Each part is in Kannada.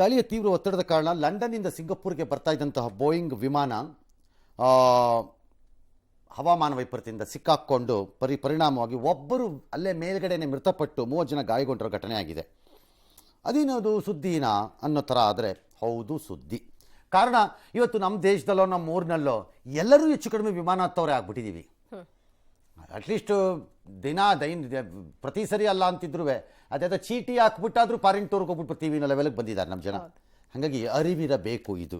ಗಾಳಿಯ ತೀವ್ರ ಒತ್ತಡದ ಕಾರಣ ಲಂಡನ್ನಿಂದ ಸಿಂಗಪೂರ್ಗೆ ಬರ್ತಾ ಇದ್ದಂತಹ ಬೋಯಿಂಗ್ ವಿಮಾನ ಹವಾಮಾನ ವೈಪರೀತ್ಯದಿಂದ ಸಿಕ್ಕಾಕ್ಕೊಂಡು ಪರಿಣಾಮವಾಗಿ ಒಬ್ಬರು ಅಲ್ಲೇ ಮೇಲ್ಗಡೆನೆ ಮೃತಪಟ್ಟು 30 ಜನ ಗಾಯಗೊಂಡಿರೋ ಘಟನೆ ಆಗಿದೆ. ಅದೇನದು ಸುದ್ದಿನಾ ಅನ್ನೋ ಥರ ಆದರೆ ಹೌದು ಸುದ್ದಿ. ಕಾರಣ ಇವತ್ತು ನಮ್ಮ ದೇಶದಲ್ಲೋ ನಮ್ಮ ಊರಿನಲ್ಲೋ ಎಲ್ಲರೂ ಹೆಚ್ಚು ಕಡಿಮೆ ವಿಮಾನ ಹತ್ತವರೇ ಆಗ್ಬಿಟ್ಟಿದ್ದೀವಿ. ಅಟ್ಲೀಸ್ಟು ಪ್ರತಿ ಸರಿ ಅಲ್ಲ ಅಂತಿದ್ರು ಅದೇ ಚೀಟಿ ಹಾಕ್ಬಿಟ್ಟಾದ್ರೂ ಫಾರಿನ್ ಟೂರ್ಗೆ ಹೋಗ್ಬಿಟ್ಟು ಟಿ ವಿನ ಲೆವೆಲ್ಗೆ ಬಂದಿದ್ದಾರೆ ನಮ್ಮ ಜನ. ಹಾಗಾಗಿ ಅರಿವಿರಬೇಕು. ಇದು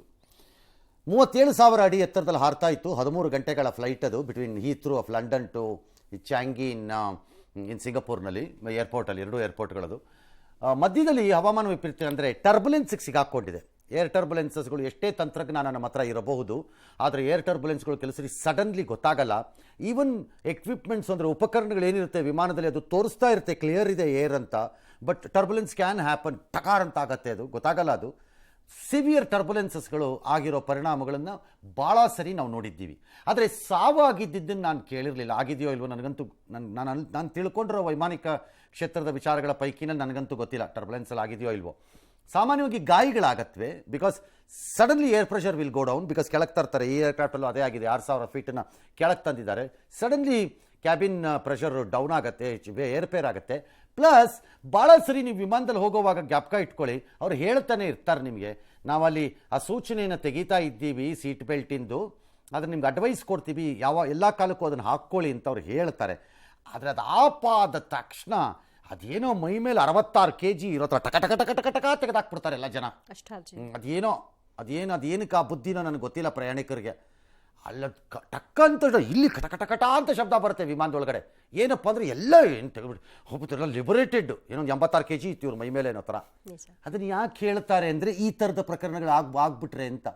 37,000 ಅಡಿ ಎತ್ತರದಲ್ಲಿ ಹಾರ್ತಾ ಇತ್ತು. 13 ಗಂಟೆಗಳ ಫ್ಲೈಟ್ ಅದು between Heathrow of London to Changi in ಸಿಂಗಪೂರ್ನಲ್ಲಿ ಏರ್ಪೋರ್ಟಲ್ಲಿ, 2 ಏರ್ಪೋರ್ಟ್ಗಳದು. ಮಧ್ಯದಲ್ಲಿ ಹವಾಮಾನ ವೈಪರೀತ್ಯ ಅಂದರೆ ಟರ್ಬುಲೆನ್ಸ್ಗೆ ಸಿಗಾಕೊಂಡಿದೆ. ಏರ್ ಟರ್ಬುಲೆನ್ಸಸ್ಗಳು ಎಷ್ಟೇ ತಂತ್ರಜ್ಞಾನ ನಮ್ಮ ಹತ್ರ ಇರಬಹುದು, ಆದರೆ ಏರ್ ಟರ್ಬುಲೆನ್ಸ್ಗಳು ಕೆಲಸ ಸಡನ್ಲಿ ಗೊತ್ತಾಗಲ್ಲ. ಈವನ್ ಎಕ್ವಿಪ್ಮೆಂಟ್ಸ್ ಅಂದರೆ ಉಪಕರಣಗಳೇನಿರುತ್ತೆ ವಿಮಾನದಲ್ಲಿ ಅದು ತೋರಿಸ್ತಾ ಇರುತ್ತೆ ಕ್ಲಿಯರ್ ಇದೆ ಏರ್ ಅಂತ, ಬಟ್ ಟರ್ಬುಲೆನ್ಸ್ ಕ್ಯಾನ್ ಹ್ಯಾಪನ್, ಟಕಾರ್ ಅಂತ ಆಗುತ್ತೆ, ಅದು ಗೊತ್ತಾಗಲ್ಲ. ಅದು ಸಿವಿಯರ್ ಟರ್ಬುಲೆನ್ಸಸ್ಗಳು ಆಗಿರೋ ಪರಿಣಾಮಗಳನ್ನು ಭಾಳ ಸರಿ ನಾವು ನೋಡಿದ್ದೀವಿ. ಆದರೆ ಸಾವು ಆಗಿದ್ದನ್ನು ನಾನು ಕೇಳಿರಲಿಲ್ಲ. ಆಗಿದೆಯೋ ಇಲ್ವೋ ನನಗಂತೂ ನಾನು ತಿಳ್ಕೊಂಡಿರೋ ವೈಮಾನಿಕ ಕ್ಷೇತ್ರದ ವಿಚಾರಗಳ ಪೈಕಿನಲ್ಲಿ ನನಗಂತೂ ಗೊತ್ತಿಲ್ಲ ಟರ್ಬುಲೆನ್ಸಲ್ಲಿ ಆಗಿದೆಯೋ ಇಲ್ವೋ. ಸಾಮಾನ್ಯವಾಗಿ ಗಾಯಗಳಾಗತ್ವೆ because suddenly air pressure will go down. Because ಕೆಳಗೆ ತರ್ತಾರೆ. ಈ ಏರ್ಕ್ರಾಫ್ಟಲ್ಲೂ ಅದೇ ಆಗಿದೆ. 6,000 ಫೀಟನ್ನು ಕೆಳಗೆ ತಂದಿದ್ದಾರೆ. ಸಡನ್ಲಿ ಕ್ಯಾಬಿನ್ ಪ್ರೆಷರ್ ಡೌನ್ ಆಗುತ್ತೆ, ಏರ್ಪೇರ್ ಆಗುತ್ತೆ. ಪ್ಲಸ್ ಭಾಳ ಸರಿ ನೀವು ವಿಮಾನದಲ್ಲಿ ಹೋಗೋವಾಗ ಜ್ಞಾಪಕ ಇಟ್ಕೊಳ್ಳಿ, ಅವ್ರು ಹೇಳ್ತಾನೆ ಇರ್ತಾರೆ ನಿಮಗೆ, ನಾವಲ್ಲಿ ಆ ಸೂಚನೆಯನ್ನು ತೆಗಿತಾ ಇದ್ದೀವಿ ಸೀಟ್ ಬೆಲ್ಟಿಂದು, ಆದರೆ ನಿಮ್ಗೆ ಅಡ್ವೈಸ್ ಕೊಡ್ತೀವಿ ಎಲ್ಲ ಕಾಲಕ್ಕೂ ಅದನ್ನು ಹಾಕ್ಕೊಳ್ಳಿ ಅಂತ ಅವ್ರು ಹೇಳ್ತಾರೆ. ಆದರೆ ಅದು ಆಪಾದ ತಕ್ಷಣ ಅದೇನೋ ಮೈ ಮೇಲೆ 66 kg ಇರೋ ಥರ ಟಕ ಟಕ ಟಕ ಟಕ ಟಕ ತೆಗೆದಾಕ್ಬಿಡ್ತಾರೆ ಎಲ್ಲ ಜನ. ಅದೇನಕ್ಕೆ ಆ ಬುದ್ಧಿನೋ ನನಗೆ ಗೊತ್ತಿಲ್ಲ ಪ್ರಯಾಣಿಕರಿಗೆ. ಅಲ್ಲ ಟಕ್ಕಂತ ಇಲ್ಲಿ ಕಟಕಟಕಟ ಅಂತ ಶಬ್ದ ಬರುತ್ತೆ ವಿಮಾನದೊಳಗಡೆ. ಏನಪ್ಪ ಅಂದರೆ ಎಲ್ಲ ಏನು ತೆಗೆದ್ಬಿಟ್ಟು ಹೋಗ್ಬಿಟ್ಟಿರಲ್ಲ, ಲಿಬರೇಟೆಡ್ ಏನೋ 86 kg ಇತ್ತು ಇವ್ರ ಮೈ ಮೇಲೆ ಅನ್ನೋ ಥರ. ಅದನ್ನು ಯಾಕೆ ಹೇಳ್ತಾರೆ ಅಂದರೆ ಈ ಥರದ ಪ್ರಕರಣಗಳು ಆಗ್ಬಿಟ್ರೆ ಅಂತ.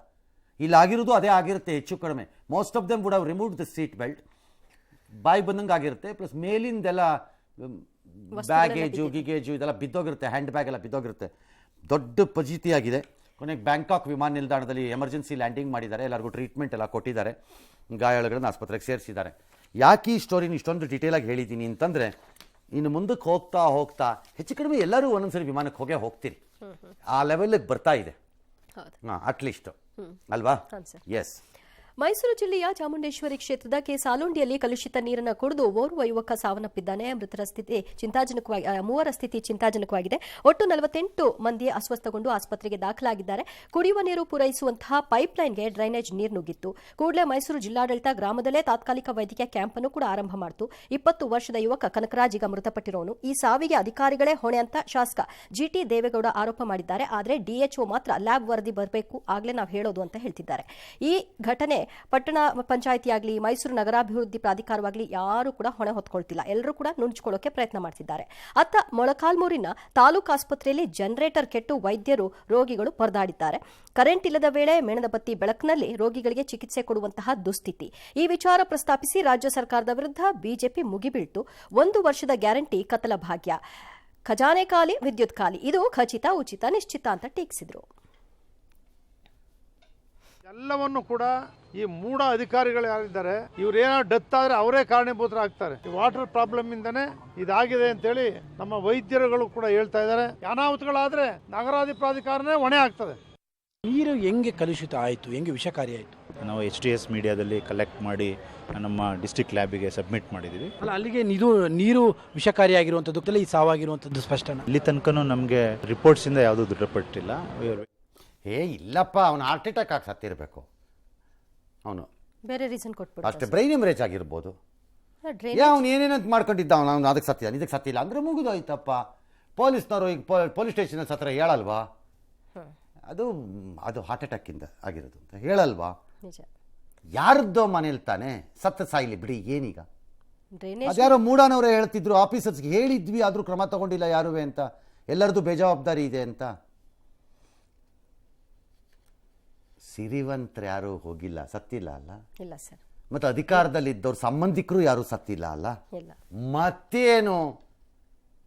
ಇಲ್ಲಿ ಆಗಿರೋದು ಅದೇ ಆಗಿರುತ್ತೆ ಹೆಚ್ಚು ಕಡಿಮೆ. Most of them would have removed the seat belt. ಬಾಯಿ ಬಂದಂಗೆ ಆಗಿರುತ್ತೆ. ಪ್ಲಸ್ ಮೇಲಿಂದೆಲ್ಲ ಬ್ಯಾಗೇಜು ಗಿಗೇಜು ಇದೆಲ್ಲ ಬಿದ್ದೋಗಿರುತ್ತೆ, ಹ್ಯಾಂಡ್ ಬ್ಯಾಗ್ ಎಲ್ಲ ಬಿದ್ದೋಗಿರುತ್ತೆ. ದೊಡ್ಡ ಫಜೀತಿಯಾಗಿದೆ. ಕೊನೆಗೆ ಬ್ಯಾಂಕಾಕ್ ವಿಮಾನ ನಿಲ್ದಾಣದಲ್ಲಿ ಎಮರ್ಜೆನ್ಸಿ ಲ್ಯಾಂಡಿಂಗ್ ಮಾಡಿದ್ದಾರೆ. ಎಲ್ಲರಿಗೂ ಟ್ರೀಟ್ಮೆಂಟ್ ಎಲ್ಲ ಕೊಟ್ಟಿದ್ದಾರೆ. ಗಾಯಾಳುಗಳನ್ನು ಆಸ್ಪತ್ರೆಗೆ ಸೇರಿಸಿದ್ದಾರೆ. ಯಾಕೆ ಈ ಸ್ಟೋರಿನ ಇಷ್ಟೊಂದು ಡೀಟೇಲಾಗಿ ಹೇಳಿದ್ದೀನಿ ಅಂತಂದರೆ, ಇನ್ನು ಮುಂದಕ್ಕೆ ಹೋಗ್ತಾ ಹೆಚ್ಚು ಕಡಿಮೆ ಎಲ್ಲರೂ ಒಂದೊಂದ್ಸರಿ ವಿಮಾನಕ್ಕೆ ಹೋಗ್ತೀರಿ. ಆ ಲೆವೆಲ್ಗೆ ಬರ್ತಾ ಇದೆ ಅಟ್ಲೀಸ್ಟ್ ಅಲ್ವಾ? ಎಸ್. ಮೈಸೂರು ಜಿಲ್ಲೆಯ ಚಾಮುಂಡೇಶ್ವರಿ ಕ್ಷೇತ್ರದ ಸಾಲುಂಡಿಯಲ್ಲಿ ಕಲುಷಿತ ನೀರನ್ನು ಕುಡಿದು ಓರ್ವ ಯುವಕ ಸಾವನ್ನಪ್ಪಿದ್ದಾನೆ. ಮೂವರ ಸ್ಥಿತಿ ಚಿಂತಾಜನಕವಾಗಿದೆ. ಒಟ್ಟು 48 ಮಂದಿ ಅಸ್ವಸ್ಥಗೊಂಡು ಆಸ್ಪತ್ರೆಗೆ ದಾಖಲಾಗಿದ್ದಾರೆ. ಕುಡಿಯುವ ನೀರು ಪೂರೈಸುವಂತಹ ಪೈಪ್ಲೈನ್ಗೆ ಡ್ರೈನೇಜ್ ನೀರು ನುಗ್ಗಿತ್ತು. ಕೂಡಲೇ ಮೈಸೂರು ಜಿಲ್ಲಾಡಳಿತ ಗ್ರಾಮದಲ್ಲೇ ತಾತ್ಕಾಲಿಕ ವೈದ್ಯಕೀಯ ಕ್ಯಾಂಪ್ ಅನ್ನು ಕೂಡ ಆರಂಭ ಮಾಡಿತು. 20 ವರ್ಷದ ಯುವಕ ಕನಕರಾಜ್ ಈಗ ಮೃತಪಟ್ಟಿರೋನು. ಈ ಸಾವಿಗೆ ಅಧಿಕಾರಿಗಳೇ ಹೊಣೆ ಅಂತ ಶಾಸಕ ಜಿಟಿ ದೇವೇಗೌಡ ಆರೋಪ ಮಾಡಿದ್ದಾರೆ. ಆದರೆ ಡಿಎಚ್ಒ ಮಾತ್ರ ಲ್ಯಾಬ್ ವರದಿ ಬರಬೇಕು, ಆಗ್ಲೇ ನಾವು ಹೇಳೋದು ಅಂತ ಹೇಳ್ತಿದ್ದಾರೆ. ಈ ಘಟನೆ ಪಟ್ಟಣ ಪಂಚಾಯಿತಿ ಆಗಲಿ ಮೈಸೂರು ನಗರಾಭಿವೃದ್ಧಿ ಪ್ರಾಧಿಕಾರವಾಗಲಿ ಯಾರು ಕೂಡ ಹೊಣೆ ಹೊತ್ಕೊಳ್ತಿಲ್ಲ. ಎಲ್ಲರೂ ಕೂಡ ನುಣುಚಿಕೊಳ್ಳೋಕೆ ಪ್ರಯತ್ನ ಮಾಡ್ತಿದ್ದಾರೆ. ಅತ್ತ ಮೊಳಕಾಲ್ಮೂರಿನ ತಾಲೂಕು ಆಸ್ಪತ್ರೆಯಲ್ಲಿ ಜನರೇಟರ್ ಕೆಟ್ಟು ವೈದ್ಯರು ರೋಗಿಗಳು ಪರದಾಡಿದ್ದಾರೆ. ಕರೆಂಟ್ ಇಲ್ಲದ ವೇಳೆ ಮೇಣದ ಬತ್ತಿ ಬೆಳಕಿನಲ್ಲಿ ರೋಗಿಗಳಿಗೆ ಚಿಕಿತ್ಸೆ ಕೊಡುವಂತಹ ದುಸ್ಥಿತಿ. ಈ ವಿಚಾರ ಪ್ರಸ್ತಾಪಿಸಿ ರಾಜ್ಯ ಸರ್ಕಾರದ ವಿರುದ್ಧ ಬಿಜೆಪಿ ಮುಗಿಬೀಳ್ತು. 1 ವರ್ಷದ ಗ್ಯಾರಂಟಿ ಕತ್ತಲ ಭಾಗ್ಯ, ಖಜಾನೆ ಖಾಲಿ, ವಿದ್ಯುತ್ ಖಾಲಿ, ಇದು ಖಚಿತ, ಉಚಿತ, ನಿಶ್ಚಿತ ಅಂತ ಟೀಕಿಸಿದ್ರು. ಎಲ್ಲವನ್ನು ಕೂಡ ಈ ಮೂಢ ಅಧಿಕಾರಿಗಳು ಯಾರಿದ್ದಾರೆ ಇವರೇನೋ ಡೆತ್ ಆದ್ರೆ ಅವರೇ ಕಾರಣೀಭೂತರಾಗ್ತಾರೆ. ಈ ವಾಟರ್ ಪ್ರಾಬ್ಲಮ್ ಇಂದಾನೆ ಇದಾಗಿದೆ ಅಂತೇಳಿ ನಮ್ಮ ವೈದ್ಯರುಗಳು ಕೂಡ ಹೇಳ್ತಾ ಇದ್ದಾರೆ. ಅನಾಹುತಗಳಾದ್ರೆ ನಗರಾಧಿ ಪ್ರಾಧಿಕಾರನೇ ಹೊಣೆ ಆಗ್ತದೆ. ನೀರು ಹೆಂಗೆ ಕಲುಷಿತ ಆಯಿತು, ಹೆಂಗೆ ವಿಷಕಾರಿ ಆಯಿತು? ನಾವು HTS ಮೀಡಿಯಾದಲ್ಲಿ ಕಲೆಕ್ಟ್ ಮಾಡಿ ನಮ್ಮ ಡಿಸ್ಟ್ರಿಕ್ಟ್ ಲ್ಯಾಬಿಗೆ ಸಬ್ಮಿಟ್ ಮಾಡಿದ್ದೀವಿ. ಅಲ್ಲ, ಅಲ್ಲಿಗೆ ನೀರು ವಿಷಕಾರಿಯಾಗಿರುವಂಥದ್ದು ಈ ಸಾವಾಗಿರುವಂಥದ್ದು ಸ್ಪಷ್ಟನ? ಇಲ್ಲಿ ತನಕನೂ ನಮಗೆ ರಿಪೋರ್ಟ್ಸಿಂದ ಯಾವುದೂ ದೃಢಪಟ್ಟಿಲ್ಲ. ಇಲ್ಲಪ್ಪ, ಅವನು ಹಾರ್ಟ್ ಅಟ್ಯಾಕ್ ಆಗಿ ಸತ್ತಿರಬೇಕು. ಅವನು ಬೇರೆ ರೀಸನ್ ಕೊಟ್ಬಿಟ್ಟು ಅಷ್ಟೇ, ಬ್ರೈನ್ ಹೆಮರೇಜ್ ಆಗಿರ್ಬೋದು. ಅವನು ಏನೇನಂತ ಮಾಡ್ಕೊಂಡಿದ್ದ, ಅವನು ಅದಕ್ಕೆ ಸತ್ತಿಲ್ಲ ಇದಕ್ಕೆ ಸತ್ತಿಲ್ಲ ಅಂದರೆ ಮುಗಿದೋಯ್ತಪ್ಪ. ಪೊಲೀಸ್ನವರು ಈಗ ಪೊಲೀಸ್ ಸ್ಟೇಷನ್ ಹತ್ರ ಹೇಳಲ್ವಾ ಅದು ಹಾರ್ಟ್ ಅಟ್ಯಾಕಿಂದ ಆಗಿರೋದು ಅಂತ ಹೇಳಲ್ವಾ? ಯಾರದ್ದೋ ಮನೇಲಿ ತಾನೆ ಸತ್ತ ಸಾಯಿಲಿ ಬಿಡಿ, ಏನೀಗ? ಅದ್ಯಾರೋ ಮೂಡಾನವರೇ ಹೇಳ್ತಿದ್ರು, ಆಫೀಸರ್ಸ್ಗೆ ಹೇಳಿದ್ವಿ ಆದರೂ ಕ್ರಮ ತಗೊಂಡಿಲ್ಲ ಯಾರುವೆ ಅಂತ, ಎಲ್ಲರದ್ದು ಬೇಜವಾಬ್ದಾರಿ ಇದೆ ಅಂತ. ಸಿರಿವಂತರು ಯಾರು ಹೋಗಿಲ್ಲ, ಸತ್ತಿಲ್ಲ ಅಲ್ಲ? ಇಲ್ಲ ಸರ್. ಮತ್ತು ಅಧಿಕಾರದಲ್ಲಿದ್ದವ್ರ ಸಂಬಂಧಿಕರು ಯಾರು ಸತ್ತಿಲ್ಲ ಅಲ್ಲ? ಮತ್ತೇನು,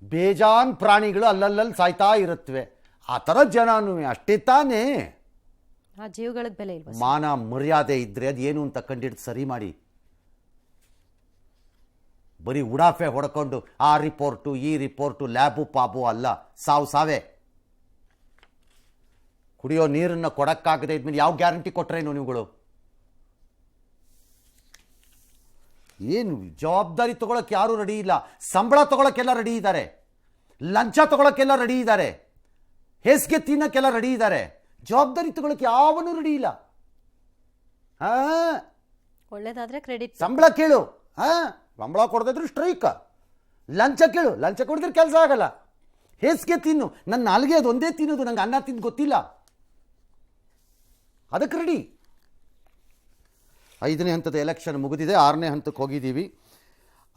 ಬೇಜಾನ್ ಪ್ರಾಣಿಗಳು ಅಲ್ಲಲ್ಲಿ ಸಾಯ್ತಾ ಇರುತ್ತವೆ. ಆ ಥರ ಜನನೂ ಅಷ್ಟೇ ತಾನೇ. ಆ ಜೀವಗಳಿಗೆ ಬೆಲೆ ಇಲ್ವಾ? ಮಾನ ಮರ್ಯಾದೆ ಇದ್ರೆ ಅದೇನು ಅಂತ ಕಂಡಿಡ್ದು ಸರಿ ಮಾಡಿ. ಬರೀ ಉಡಾಫೆ ಹೊಡ್ಕೊಂಡು ಆ ರಿಪೋರ್ಟು ಈ ರಿಪೋರ್ಟು ಲ್ಯಾಬು ಪಾಬು ಅಲ್ಲ, ಸಾವೇ. ಕುಡಿಯೋ ನೀರನ್ನು ಕೊಡಕ್ಕಾಗದೆ ಇದ್ಮೇಲೆ ಯಾವ ಗ್ಯಾರಂಟಿ ಕೊಟ್ರೇನು ನೀವುಗಳು? ಏನು ಜವಾಬ್ದಾರಿ ತಗೊಳಕ್ಕೆ ಯಾರೂ ರೆಡಿ ಇಲ್ಲ. ಸಂಬಳ ತಗೊಳಕ್ಕೆಲ್ಲ ರೆಡಿ ಇದ್ದಾರೆ, ಲಂಚ ತಗೊಳಕ್ಕೆಲ್ಲ ರೆಡಿ ಇದ್ದಾರೆ, ಹೇಸಿಗೆ ತಿನ್ನಕ್ಕೆಲ್ಲ ರೆಡಿ ಇದ್ದಾರೆ. ಜವಾಬ್ದಾರಿ ತಗೊಳಕ್ಕೆ ಯಾವನೂ ರೆಡಿ ಇಲ್ಲ. ಒಳ್ಳೇದಾದ್ರೆ ಕ್ರೆಡಿಟ್. ಸಂಬಳ ಕೇಳು, ಸಂಬಳ ಕೊಡದಿದ್ರು ಸ್ಟ್ರೈಕ್. ಲಂಚ ಕೇಳು, ಲಂಚ ಕೊಡಿದ್ರೆ ಕೆಲಸ ಆಗಲ್ಲ. ಹೇಸಿಗೆ ತಿನ್ನು, ನನ್ನ ನಾಲ್ಗೆ ಅದು ಒಂದೇ ತಿನ್ನೋದು, ನಂಗೆ ಅನ್ನ ತಿಂದು ಗೊತ್ತಿಲ್ಲ, ಅದಕ್ಕೆ ರೆಡಿ. 5ನೇ ಹಂತದ ಎಲೆಕ್ಷನ್ ಮುಗಿದಿದೆ, 6ನೇ ಹಂತಕ್ಕೆ ಹೋಗಿದ್ದೀವಿ.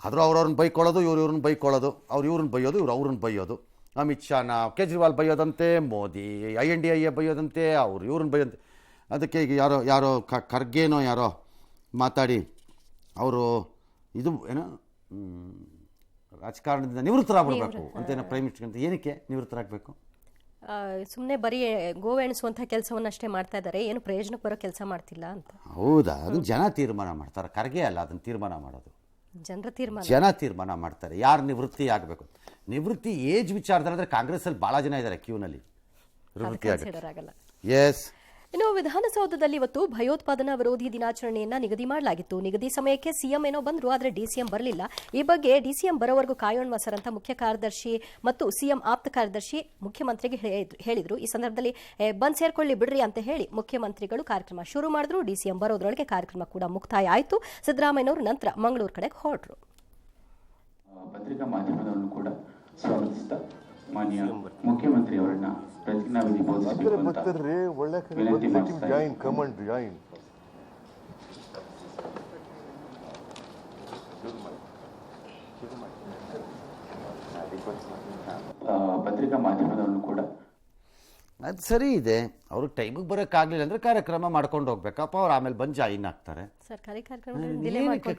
ಆದರೂ ಅವ್ರವ್ರನ್ನ ಬೈಕೊಳ್ಳೋದು, ಇವ್ರನ್ನ ಬೈಕೊಳ್ಳೋದು, ಇವ್ರನ್ನ ಬೈಯೋದು, ಅವ್ರನ್ನ ಬೈಯೋದು. ಅಮಿತ್ ಶಾನ ಕೇಜ್ರಿವಾಲ್ ಬೈಯೋದಂತೆ, ಮೋದಿ INDA ಬೈಯೋದಂತೆ, ಇವ್ರನ್ನ ಬೈಯೋದಂತೆ. ಅದಕ್ಕೆ ಈಗ ಯಾರೋ ಖರ್ಗೆನೋ ಯಾರೋ ಮಾತಾಡಿ ಅವರು ಇದು ಏನೋ ರಾಜಕಾರಣದಿಂದ ನಿವೃತ್ತರಾಗಬೇಕು ಅಂತೇನೋ ಪ್ರೈಮ್ ಮಿನಿಸ್ಟರ್ ಅಂತ. ಏನಕ್ಕೆ ನಿವೃತ್ತರಾಗಬೇಕು? ಸುಮ್ಮನೆ ಬರೀ ಗೋವು ಎಣಿಸುವಂಥ ಕೆಲಸವನ್ನಷ್ಟೇ ಮಾಡ್ತಾ ಇದ್ದಾರೆ, ಏನು ಪ್ರಯೋಜನಕ್ಕೆ ಬರೋ ಕೆಲಸ ಮಾಡ್ತಿಲ್ಲ ಅಂತ. ಹೌದಾ? ಅದನ್ನು ಜನ ತೀರ್ಮಾನ ಮಾಡ್ತಾರೆ, ಖರ್ಗೆ ಅಲ್ಲ ಅದನ್ನು ತೀರ್ಮಾನ ಮಾಡೋದು. ಜನ ತೀರ್ಮಾನ ಮಾಡ್ತಾರೆ ಯಾರು ನಿವೃತ್ತಿ ಆಗಬೇಕು. ನಿವೃತ್ತಿ ಏಜ್ ವಿಚಾರದಲ್ಲಿ ಕಾಂಗ್ರೆಸ್ಸಲ್ಲಿ ಭಾಳ ಜನ ಇದ್ದಾರೆ ಕ್ಯೂನಲ್ಲಿ ನಿವೃತ್ತಿ ಆಗಲ್ಲ. ಎಸ್. ಇನ್ನು ವಿಧಾನಸೌಧದಲ್ಲಿ ಇವತ್ತು ಭಯೋತ್ಪಾದನಾ ವಿರೋಧಿ ದಿನಾಚರಣೆಯನ್ನ ನಿಗದಿ ಮಾಡಲಾಗಿತ್ತು. ನಿಗದಿ ಸಮಯಕ್ಕೆ ಸಿಎಂ ಏನೋ ಬಂದ್ರು, ಆದರೆ ಡಿಸಿಎಂ ಬರಲಿಲ್ಲ. ಈ ಬಗ್ಗೆ ಡಿಸಿಎಂ ಬರೋವರೆಗೂ ಕಾಯೋಣ ಸರ್ ಅಂತ ಮುಖ್ಯ ಕಾರ್ಯದರ್ಶಿ ಮತ್ತು ಸಿಎಂ ಆಪ್ತ ಕಾರ್ಯದರ್ಶಿ ಮುಖ್ಯಮಂತ್ರಿಗೆ ಹೇಳಿದ್ರು. ಈ ಸಂದರ್ಭದಲ್ಲಿ ಬಂದ್ ಸೇರ್ಕೊಳ್ಳಿ ಬಿಡ್ರಿ ಅಂತ ಹೇಳಿ ಮುಖ್ಯಮಂತ್ರಿಗಳು ಕಾರ್ಯಕ್ರಮ ಶುರು ಮಾಡಿದ್ರು. ಡಿಸಿಎಂ ಬರೋದ್ರೊಳಗೆ ಕಾರ್ಯಕ್ರಮ ಕೂಡ ಮುಕ್ತಾಯ ಆಯಿತು. ಸಿದ್ದರಾಮಯ್ಯನವರು ನಂತರ ಮಂಗಳೂರು ಕಡೆಗೆ ಹೊರಟರು. ಪತ್ರಿಕಾ ಮಾಧ್ಯಮದವರನ್ನು ಕೂಡ ಸ್ವಾಗತಿಸಿದ ಮಾನ್ಯ ಮುಖ್ಯಮಂತ್ರಿ ಅವರನ್ನ ಪ್ರತಿಜ್ಞಾವಿಧಿ ಬೋಧಿಸಬೇಕು ಅಂತ ವಿನಂತಿ ಮಾಡ್ತಾರೆ. ಪತ್ರಿಕಾ ಮಾಧ್ಯಮದವರನ್ನು ಕೂಡ ಅದು ಸರಿ ಇದೆ. ಅವರು ಟೈಮಿಗೆ ಬರೋಕ್ಕಾಗಲಿಲ್ಲ ಅಂದರೆ ಕಾರ್ಯಕ್ರಮ ಮಾಡ್ಕೊಂಡು ಹೋಗ್ಬೇಕಪ್ಪ. ಅವ್ರು ಆಮೇಲೆ ಬಂದು ಜಾಯಿನ್ ಆಗ್ತಾರೆ. ಸರ್ಕಾರಿ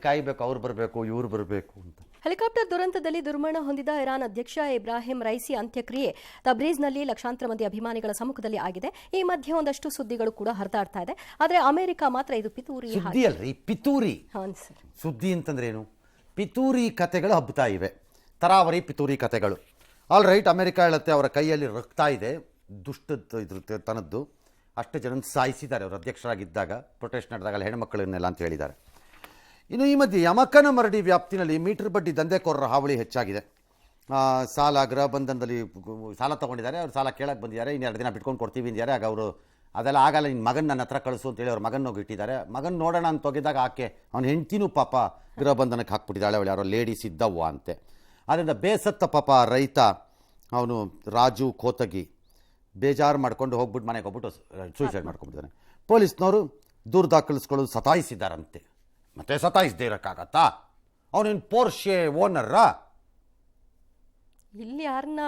ಕಾಯ್ಬೇಕು, ಅವ್ರು ಬರಬೇಕು, ಇವ್ರು ಬರಬೇಕು ಅಂತ. ಹೆಲಿಕಾಪ್ಟರ್ ದುರಂತದಲ್ಲಿ ದುರ್ಮರಣ ಹೊಂದಿದ ಇರಾನ್ ಅಧ್ಯಕ್ಷ ಇಬ್ರಾಹಿಂ ರೈಸಿ ಅಂತ್ಯಕ್ರಿಯೆ ತಬ್ರೀಜ್ನಲ್ಲಿ ಲಕ್ಷಾಂತರ ಮಂದಿ ಅಭಿಮಾನಿಗಳ ಸಮ್ಮುಖದಲ್ಲಿ ಆಗಿದೆ. ಈ ಮಧ್ಯೆ ಒಂದಷ್ಟು ಸುದ್ದಿಗಳು ಕೂಡ ಹರಿದಾಡ್ತಾ ಇದೆ. ಆದರೆ ಅಮೆರಿಕ ಮಾತ್ರ ಇದು ಪಿತೂರಿ ಸುದ್ದಿ ಅಲ್ರಿ, ಪಿತೂರಿ ಸುದ್ದಿ ಅಂತಂದ್ರೆ ಏನು? ಪಿತೂರಿ ಕತೆಗಳು ಹಬ್ಬತಾ ಇವೆ, ತರಾವರಿ ಪಿತೂರಿ ಕತೆಗಳು. ಆಲ್ ರೈಟ್, ಅಮೆರಿಕ ಹೇಳುತ್ತೆ ಅವರ ಕೈಯಲ್ಲಿ ರಕ್ತ ಇದೆ, ದುಷ್ಟದ್ದು ಇದ್ರ ತನದ್ದು. ಅಷ್ಟು ಜನ ಸಾಯಿಸಿದ್ದಾರೆ ಅವರು ಅಧ್ಯಕ್ಷರಾಗಿದ್ದಾಗ, ಪ್ರೊಟೆಸ್ಟ್ ನಡೆದಾಗ ಹೆಣ್ಮಕ್ಳನ್ನೆಲ್ಲ ಅಂತ ಹೇಳಿದ್ದಾರೆ. ಇನ್ನು ಈ ಮಧ್ಯೆ ಯಮಕನ ಮರಡಿ ವ್ಯಾಪ್ತಿನಲ್ಲಿ ಮೀಟರ್ ಬಡ್ಡಿ ದಂಧೆಕೋರರ ಹಾವಳಿ ಹೆಚ್ಚಾಗಿದೆ. ಸಾಲ ಗೃಹ ಬಂಧನದಲ್ಲಿ ಸಾಲ ತೊಗೊಂಡಿದ್ದಾರೆ, ಅವ್ರು ಸಾಲ ಕೇಳಕ್ಕೆ ಬಂದಿದ್ದಾರೆ. ಇನ್ನು 2 ದಿನ ಬಿಟ್ಕೊಂಡು ಕೊಡ್ತೀವಿ ಅಂದಿದ್ದಾರೆ. ಆಗ ಅವರು ಅದೆಲ್ಲ ಆಗಲ್ಲ, ನಿನ್ನ ಮಗನ ನನ್ನ ಹತ್ರ ಕಳಿಸು ಅಂತೇಳಿ ಅವ್ರ ಮಗನ ಹೋಗಿ ಇಟ್ಟಿದ್ದಾರೆ. ಮಗನ ನೋಡೋಣ ಅಂತ ಹೋಗಿದ್ದಾಗ ಆಕೆ ಅವ್ನ ಹೆಂಡ್ತಿನೂ ಪಾಪ ಗೃಹ ಬಂಧನಕ್ಕೆ ಹಾಕ್ಬಿಟ್ಟಿದ್ದಾಳೆ. ಅವಳು ಯಾರೋ ಲೇಡೀಸ್ ಇದ್ದವ್ವ ಅಂತೆ. ಅದರಿಂದ ಬೇಸತ್ತ ಪಾಪ ರೈತ ಅವನು ರಾಜು ಕೋತಗಿ ಬೇಜಾರು ಮಾಡ್ಕೊಂಡು ಹೋಗ್ಬಿಟ್ಟು ಮನೆಗೆ ಹೋಗ್ಬಿಟ್ಟು ಸೂಸೈಡ್ ಮಾಡ್ಕೊಂಡ್ಬಿಟ್ಟಿದ್ದಾನೆ. ಪೊಲೀಸ್ನವರು ದೂರು ದಾಖಲಿಸ್ಕೊಳ್ಳೋದು ಸತಾಯಿಸಿದ್ದಾರಂತೆ. ಮತ್ತೆ ಸತಾಯಿಸದೇ ಇರೋಕ್ಕಾಗತ್ತಾ? ಅವನೇನು ಪೋರ್ಷೆ ಓನರ್ರಾ? ಇಲ್ಲಿ ಯಾರನ್ನ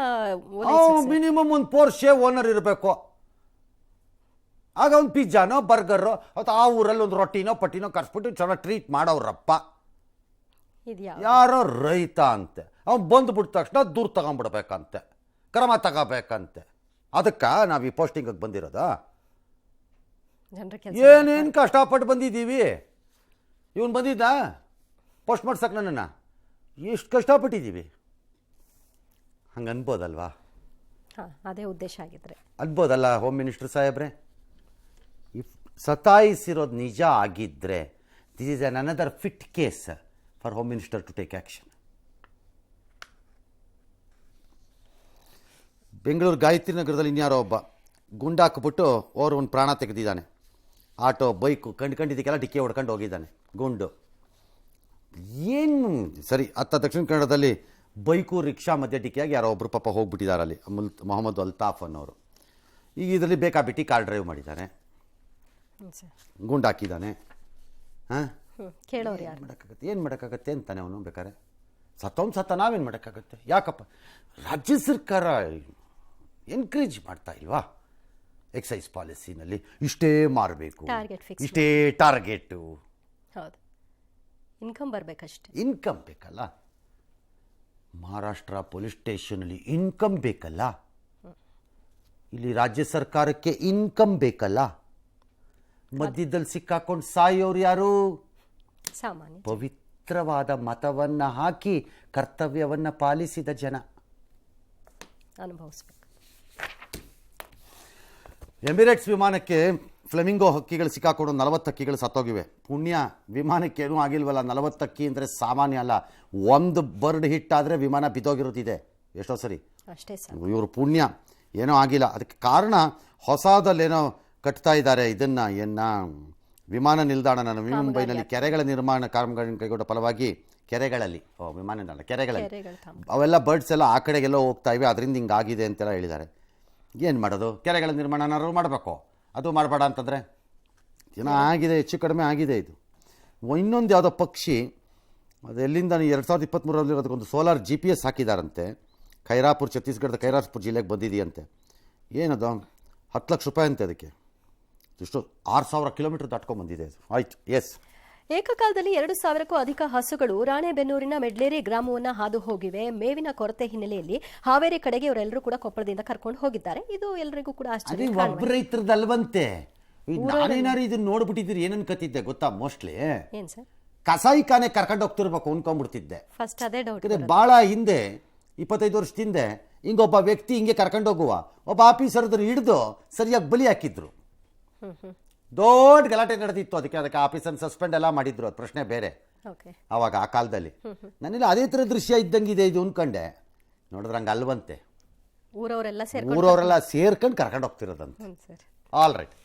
ಮಿನಿಮಮ್ ಒಂದು ಪೋರ್ಷೆ ಓನರ್ ಇರಬೇಕು. ಆಗ ಒಂದು ಪಿಜ್ಜಾನೋ ಬರ್ಗರೋ ಅಥವಾ ಆ ಊರಲ್ಲಿ ಒಂದು ರೊಟ್ಟಿನೋ ಪಟ್ಟಿನೋ ಕರ್ಸ್ಬಿಟ್ಟು ಚೆನ್ನಾಗಿ ಟ್ರೀಟ್ ಮಾಡೋರಪ್ಪ. ಯಾರೋ ರೈತ ಅಂತೆ, ಅವ್ನು ಬಂದುಬಿಟ್ಟ ತಕ್ಷಣ ದೂರ ತಗೊಂಡ್ಬಿಡ್ಬೇಕಂತೆ, ಕ್ರಮ ತಗೋಬೇಕಂತೆ. ಅದಕ್ಕೆ ನಾವು ಈ ಪೋಸ್ಟಿಂಗಿಗೆ ಬಂದಿರೋದಾ? ಏನೇನು ಕಷ್ಟಪಟ್ಟು ಬಂದಿದ್ದೀವಿ. ಇವನು ಬಂದಿದ್ದ ಪೋಸ್ಟ್ ಮಾಡ್ಸಕ್ಕೆ ನನ್ನನ್ನು ಎಷ್ಟು ಕಷ್ಟಪಟ್ಟಿದ್ದೀವಿ. ಹಂಗೆ ಅನ್ಬೋದಲ್ವಾ? ಅದೇ ಉದ್ದೇಶ ಆಗಿದ್ರೆ ಅನ್ಬೋದಲ್ಲ ಹೋಮ್ ಮಿನಿಸ್ಟರ್ ಸಾಹೇಬ್ರೆ? ಇಫ್ ಸತಾಯಿಸಿರೋದು ನಿಜ ಆಗಿದ್ದರೆ this is an another fit case for home minister to take action. Bengaluru Gayatri ನಗರದಲ್ಲಿ ಇನ್ಯಾರೋ ಒಬ್ಬ ಗುಂಡಾಕ್ಬಿಟ್ಟು ಅವರು ಒಂದು ಪ್ರಾಣ ತೆಗೆದಿದ್ದಾನೆ. ಆಟೋ ಬೈಕು ಕಂಡಿದ್ದಕ್ಕೆಲ್ಲ ಡಿಕ್ಕಿ ಹೊಡ್ಕೊಂಡು ಹೋಗಿದ್ದಾನೆ ಗುಂಡು. ಏನು ಸರಿ. ದಕ್ಷಿಣ ಕನ್ನಡದಲ್ಲಿ ಬೈಕು ರಿಕ್ಷಾ ಮಧ್ಯೆ ಡಿಕ್ಕಿಯಾಗಿ ಯಾರೋ ಒಬ್ಬರು ಪಾಪ ಹೋಗ್ಬಿಟ್ಟಿದ್ದಾರೆ ಅಲ್ಲಿ, ಮೊಹಮ್ಮದ್ ಅಲ್ತಾಫ್ ಅನ್ನೋರು. ಈಗ ಇದರಲ್ಲಿ ಬೇಕಾಬಿಟ್ಟು ಕಾರ್ ಡ್ರೈವ್ ಮಾಡಿದ್ದಾನೆ, ಗುಂಡಾಕಿದ್ದಾನೆ. ಏನು ಮಾಡೋಕ್ಕಾಗತ್ತೆ ಅಂತಾನೆ ಅವನು. ಬೇಕಾರೆ ಸತ್ತ ನಾವೇನು ಮಾಡೋಕ್ಕಾಗತ್ತೆ? ಯಾಕಪ್ಪ ರಾಜ್ಯ ಸರ್ಕಾರ ಎನ್ಕರೇಜ್ ಮಾಡ್ತಾ ಇಲ್ವಾ? ಎಕ್ಸೈಸ್ ಪಾಲಿಸಿನಲ್ಲಿ ಇಷ್ಟೇ ಮಾರಬೇಕು, ಇಷ್ಟೇ ಟಾರ್ಗೆಟು. ಹೌದು, ಇನ್ಕಮ್ ಬರಬೇಕಷ್ಟೆ. ಇನ್ಕಮ್ ಬೇಕಲ್ಲ. ಮಹಾರಾಷ್ಟ್ರ ಪೊಲೀಸ್ ಸ್ಟೇಷನಲ್ಲಿ ಇನ್ಕಮ್ ಬೇಕಲ್ಲ, ಇಲ್ಲಿ ರಾಜ್ಯ ಸರ್ಕಾರಕ್ಕೆ ಇನ್ಕಮ್ ಬೇಕಲ್ಲ. ಮಧ್ಯದಲ್ಲಿ ಸಿಕ್ಕಾಕೊಂಡು ಸಾಯೋರು ಯಾರು? ಸಾಮಾನ್ಯ ಪವಿತ್ರವಾದ ಮತವನ್ನು ಹಾಕಿ ಕರ್ತವ್ಯವನ್ನು ಪಾಲಿಸಿದ ಜನ ಅನುಭವಿಸ್ಬೇಕು. ಎಮಿರೇಟ್ಸ್ ವಿಮಾನಕ್ಕೆ ಫ್ಲೆಮಿಂಗೋ ಹಕ್ಕಿಗಳು ಸಿಕ್ಕಾಕೊಂಡು 40 ಹಕ್ಕಿಗಳು ಸತ್ತೋಗಿವೆ. ಪುಣ್ಯ ವಿಮಾನಕ್ಕೆ ಏನೂ ಆಗಿಲ್ವಲ್ಲ. 40 ಹಕ್ಕಿ ಅಂದರೆ ಸಾಮಾನ್ಯ ಅಲ್ಲ. ಒಂದು ಬರ್ಡ್ ಹಿಟ್ ಆದರೆ ವಿಮಾನ ಬಿದ್ದೋಗಿರೋದಿದೆ ಎಷ್ಟೋ ಸರಿ. ಅಷ್ಟೇ ಸರ್. ಇವರು ಪುಣ್ಯ ಏನೋ ಆಗಿಲ್ಲ. ಅದಕ್ಕೆ ಕಾರಣ ಹೊಸದಲ್ಲೇನೋ ಕಟ್ತಾ ಇದ್ದಾರೆ ಇದನ್ನು ವಿಮಾನ ನಿಲ್ದಾಣ ಮುಂಬೈನಲ್ಲಿ ಕೆರೆಗಳ ನಿರ್ಮಾಣ ಕಾಮಗಾರಿ ಕೈಗೊಂಡ ಫಲವಾಗಿ ಕೆರೆಗಳಲ್ಲಿ ವಿಮಾನ ನಿಲ್ದಾಣ ಕೆರೆಗಳಲ್ಲಿ ಅವೆಲ್ಲ ಬರ್ಡ್ಸ್ ಎಲ್ಲ ಆ ಕಡೆಗೆಲ್ಲೋ ಹೋಗ್ತಾ ಇವೆ, ಅದರಿಂದ ಹಿಂಗಾಗಿದೆ ಅಂತೆಲ್ಲ ಹೇಳಿದ್ದಾರೆ. ಏನು ಮಾಡೋದು? ಕೆರೆಗಳ ನಿರ್ಮಾಣನಾದ್ರು ಮಾಡಬೇಕು, ಅದು ಮಾಡಬೇಡ ಅಂತಂದರೆ ಏನೋ ಆಗಿದೆ, ಹೆಚ್ಚು ಕಡಿಮೆ ಆಗಿದೆ. ಇದು ಇನ್ನೊಂದು ಯಾವುದೋ ಪಕ್ಷಿ ಅದು ಎಲ್ಲಿಂದ 2023ರಲ್ಲಿ ಅದಕ್ಕೊಂದು ಸೋಲಾರ್ GPS ಹಾಕಿದಾರಂತೆ. ಖೈರಾಪುರ್, ಛತ್ತೀಸ್ಗಢದ ಖೈರಾಪುರ್ ಜಿಲ್ಲೆಗೆ ಬಂದಿದೆಯಂತೆ. ಏನದು 10 ಲಕ್ಷ ರೂಪಾಯಿ ಅಂತೆ ಅದಕ್ಕೆ. ಇಷ್ಟು 6,000 ಕಿಲೋಮೀಟರ್ ದಾಟ್ಕೊಂಡ್ಬಂದಿದೆ ಅದು. ಆಯ್ತು, ಎಸ್. ಏಕಕಾಲದಲ್ಲಿ 2,000ಕ್ಕೂ ಅಧಿಕ ಹಸುಗಳು ರಾಣೆಬೆನ್ನೂರಿನ ಮೆಡ್ಲೇರಿ ಗ್ರಾಮವನ್ನು ಹಾದು ಹೋಗಿವೆ. ಮೇವಿನ ಕೊರತೆ ಹಿನ್ನೆಲೆಯಲ್ಲಿ ಹಾವೇರಿ ಕಡೆಗೆ ಇವರೆಲ್ಲರೂ ಕೂಡ ಕೊಪ್ಪಳದಿಂದ ಕರ್ಕೊಂಡು ಹೋಗಿದ್ದಾರೆ. ಇದು ಎಲ್ಲರಿಗೂ ಕೂಡ ಆಶ್ಚರ್ಯ. ಒಬ್ಬ ರೈತರದಲ್ವಂತೆ. ನಾನೇನಾರು ಇದನ್ನ ನೋಡ್ಬಿಟ್ಟಿದ್ದೀರಿ ಏನು ಅನ್ಕತ್ತಿದ್ದೆ ಗೊತ್ತಾ? ಮೋಸ್ಟ್ಲಿ ಏನ್ ಸರ್, ಕಸಾಯಿಖಾನೆ ಕರ್ಕೊಂಡು ಹೋಗ್ತಿರ್ಬೇಕು ಅನ್ಕೊಂಡ್ಬಿಡ್ತಿದ್ದೆ. ಫಸ್ಟ್ ಅದೇ ಡೌಟ್. ಭಾಳ ಹಿಂದೆ 25 ವರ್ಷದ ಹಿಂದೆ ಹಿಂಗೊಬ್ಬ ವ್ಯಕ್ತಿ ಹಿಂಗೆ ಕರ್ಕೊಂಡು ಹೋಗುವ ಒಬ್ಬ ಆಫೀಸರ್ದ್ರು ಹಿಡಿದು ಸರಿಯಾಗಿ ಬಲಿ ಹಾಕಿದ್ರು. ದೊಡ್ಡ ಗಲಾಟೆ ನಡೆದಿತ್ತು. ಅದಕ್ಕೆ ಆಫೀಸರ್ ಸಸ್ಪೆಂಡ್ ಎಲ್ಲ ಮಾಡಿದ್ರು. ಅದು ಪ್ರಶ್ನೆ ಬೇರೆ. ಆವಾಗ ಆ ಕಾಲದಲ್ಲಿ ನಾನಿಲ್ಲ ಅದೇ ಥರ ದೃಶ್ಯ ಇದ್ದಂಗಿದೆ ಇದು ಅನ್ಕೊಂಡೆ. ನೋಡಿದ್ರೆ ಹಂಗೆ ಅಲ್ವಂತೆ. ಊರವರೆಲ್ಲ ಸೇರ್ಕೊಂಡು ಕರ್ಕೊಂಡು ಹೋಗ್ತಿರೋದಂತೆ. All right.